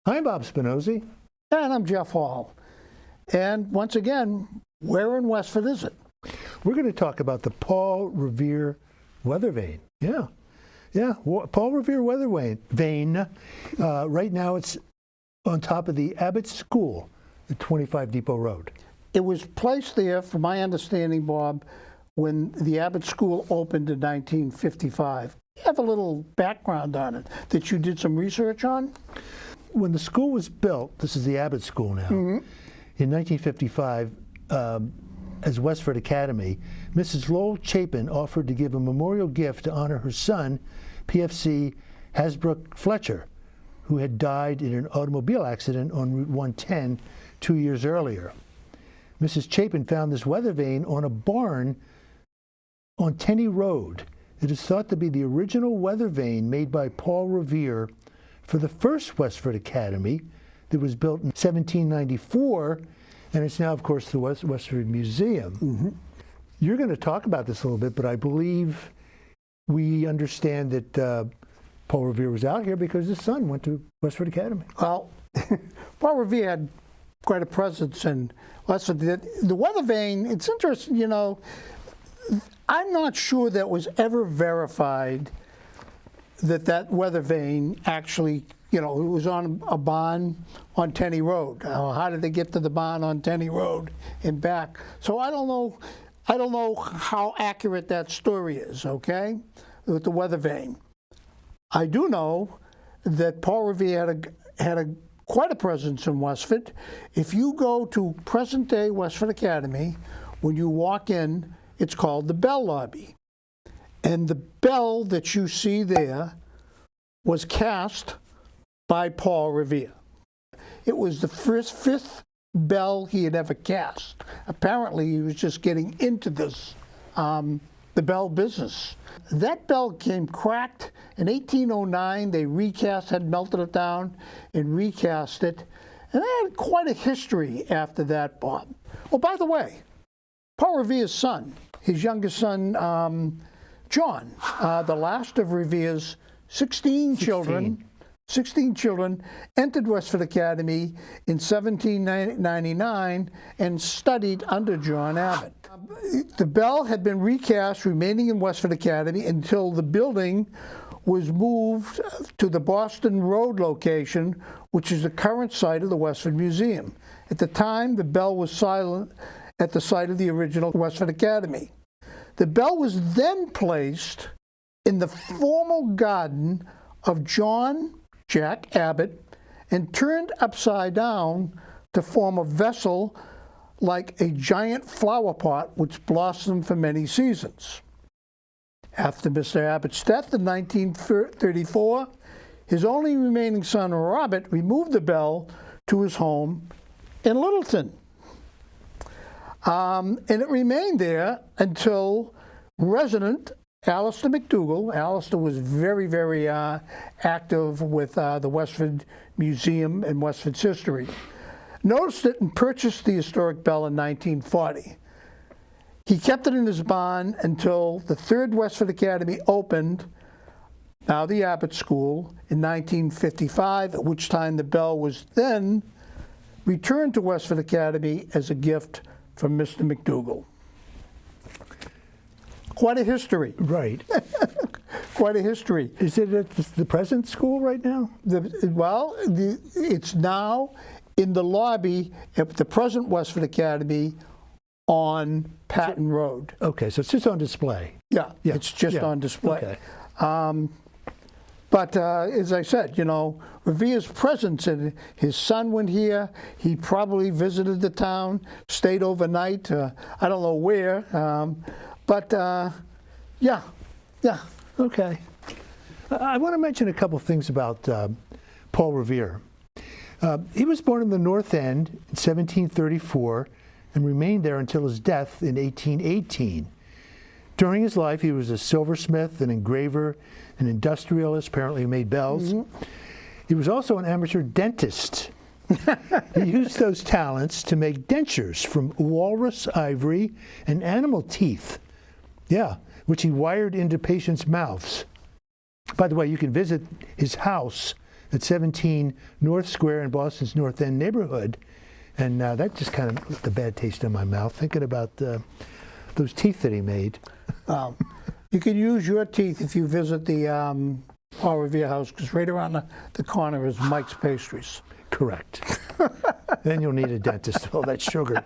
I'm Bob Spinozzi. And I'm Geoff Hall. And once again, where in Westford is it? We're going to talk about the Paul Revere Weathervane. Yeah. Paul Revere Weathervane. Right now it's on top of the Abbott School at 25 Depot Road. It was placed there, from my understanding, Bob, when the Abbott School opened in 1955. You have a little background on it that you did some research on? When the school was built, this is the Abbott School now, in 1955, as Westford Academy, Mrs. Lowell Chapin offered to give a memorial gift to honor her son, PFC Hasbrook Fletcher, who had died in an automobile accident on Route 110 2 years earlier. Mrs. Chapin found this weather vane on a barn on Tenney Road. It is thought to be the original weather vane made by Paul Revere for the first Westford Academy that was built in 1794, and it's now, of course, the Westford Museum. You're going to talk about this a little bit, but I believe we understand that Paul Revere was out here because his son went to Westford Academy. Well, Paul Revere had quite a presence in Westford. The weather vane, it's interesting, you know, I'm not sure that was ever verified that weather vane actually, you know, it was on a barn on Tenney Road. How did they get to the barn on Tenney Road and back? So I don't know how accurate that story is, okay, with the weather vane. I do know that Paul Revere had quite a presence in Westford. If you go to present-day Westford Academy, when you walk in, it's called the Bell Lobby. And the bell that you see there was cast by Paul Revere. It was the fifth bell he had ever cast. Apparently, he was just getting into this, the bell business. That bell came cracked in 1809. They had melted it down and recast it. And they had quite a history after that, Bob. Oh, by the way, Paul Revere's son, his youngest son, John, the last of Revere's 16 children, entered Westford Academy in 1799 and studied under John Abbott. The bell had been recast, remaining in Westford Academy until the building was moved to the Boston Road location, which is the current site of the Westford Museum. At the time, the bell was silent at the site of the original Westford Academy. The bell was then placed in the formal garden of Jack Abbott and turned upside down to form a vessel like a giant flower pot which blossomed for many seasons. After Mr. Abbott's death in 1934, his only remaining son, Robert, removed the bell to his home in Littleton. And it remained there until resident Alistair McDougall. Alistair was very, very active with the Westford Museum and Westford's history. Noticed it and purchased the historic bell in 1940. He kept it in his barn until the third Westford Academy opened, now the Abbott School, in 1955, at which time the bell was then returned to Westford Academy as a gift from Mr. McDougall. Quite a history. Right. Quite a history. Is it at the present school right now? It's now in the lobby at the present Westford Academy on Patton Road. Okay, so it's just on display. Yeah. It's just on display. Okay. But as I said, you know, Revere's presence, and his son went here. He probably visited the town, stayed overnight. I don't know where. Yeah. Okay. I want to mention a couple things about Paul Revere. He was born in the North End in 1734 and remained there until his death in 1818. During his life, he was a silversmith, an engraver, an industrialist, apparently made bells. He was also an amateur dentist. He used those talents to make dentures from walrus ivory and animal teeth. Yeah, which he wired into patients' mouths. By the way, you can visit his house at 17 North Square in Boston's North End neighborhood. And that just kind of left a bad taste in my mouth, thinking about those teeth that he made. You can use your teeth if you visit the Paul Revere house, because right around the corner is Mike's Pastries. Correct. Then you'll need a dentist with all that sugar.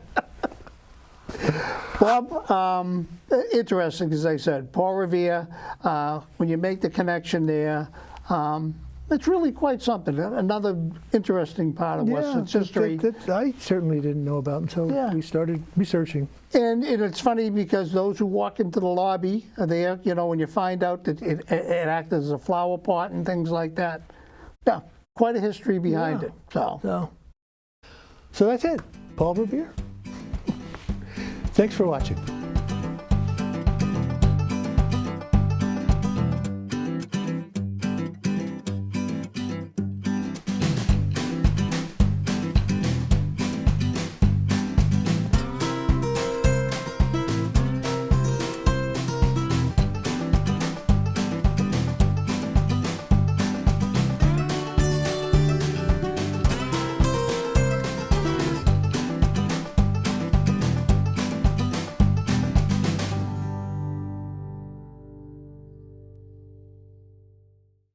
Bob, interesting, as I said, Paul Revere, when you make the connection there, it's really quite something. Another interesting part of Westford's history. That I certainly didn't know about until we started researching. And it's funny because those who walk into the lobby are there, you know, when you find out that it acted as a flower pot and things like that. Yeah, quite a history behind it. So that's it. Paul Revere. Thanks for watching.